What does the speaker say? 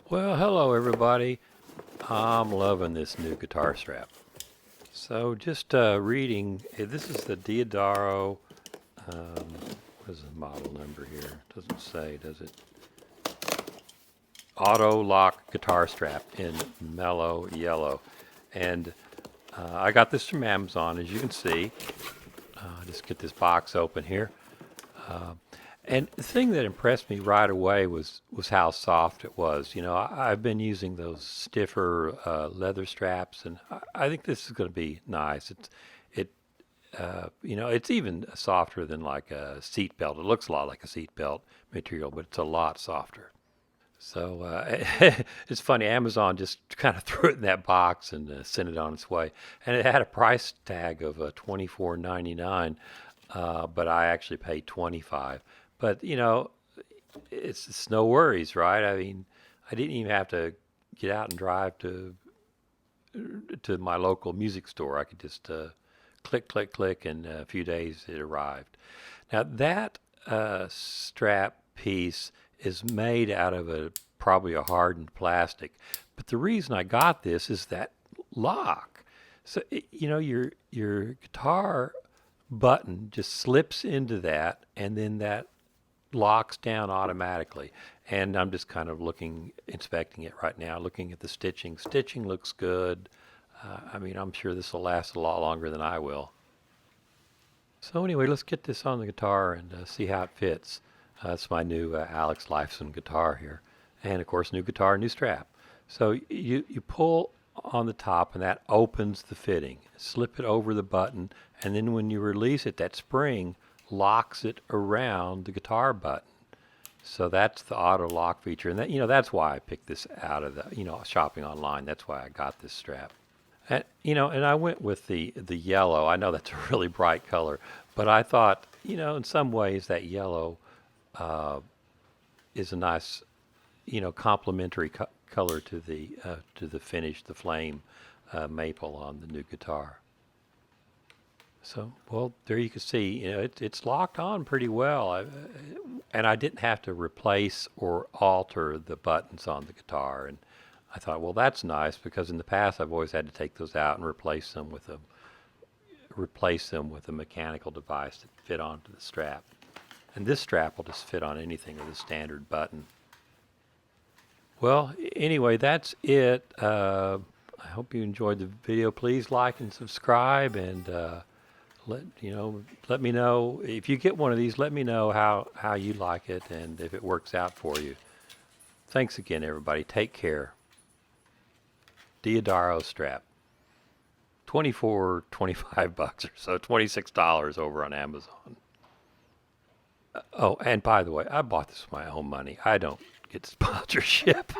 Well, hello everybody. I'm loving this new guitar strap. So just reading, this is the DAddario, what is the model number here? Doesn't say, does it? Auto lock guitar strap in Mellow Yellow. And I got this from Amazon, as you can see. Just get this box open here. And the thing that impressed me right away was how soft it was. I've been using those stiffer leather straps, and I think this is going to be nice. It's even softer than like a seat belt. It looks a lot like a seat belt material, but it's a lot softer. So it's funny. Amazon just kind of threw it in that box and sent it on its way, and it had a price tag of $24.99, but I actually paid 25. But it's no worries, right? I mean, I didn't even have to get out and drive to my local music store. I could just click, click, click, and in a few days it arrived. Now that strap piece is made out of probably a hardened plastic, but the reason I got this is that lock. So your guitar button just slips into that, and then that locks down automatically. And I'm just kind of inspecting it right now, looking at the stitching. Stitching looks good. I mean, I'm sure this will last a lot longer than I will. So anyway, let's get this on the guitar and see how it fits. It's my new Alex Lifeson guitar here. And of course, new guitar, new strap. So you pull on the top and that opens the fitting. Slip it over the button, and then when you release it, that spring locks it around the guitar button. So that's the auto lock feature, and that's why I picked this out of the shopping online. That's why I got this strap. And I went with the yellow. I know that's a really bright color, but I thought in some ways that yellow is a nice complementary color to the finish, the flame maple on the new guitar. So, well, there you can see, it's locked on pretty well. And I didn't have to replace or alter the buttons on the guitar. And I thought, well, that's nice, because in the past I've always had to take those out and replace them with a mechanical device that fit onto the strap. And this strap will just fit on anything with a standard button. Well, anyway, that's it. I hope you enjoyed the video. Please like and subscribe, and let me know if you get one of these. Let me know how you like it and if it works out for you. Thanks again, everybody. Take care. DAddario strap. 25 bucks or so, $26 over on Amazon. Oh, and by the way, I bought this with my own money. I don't get sponsorship.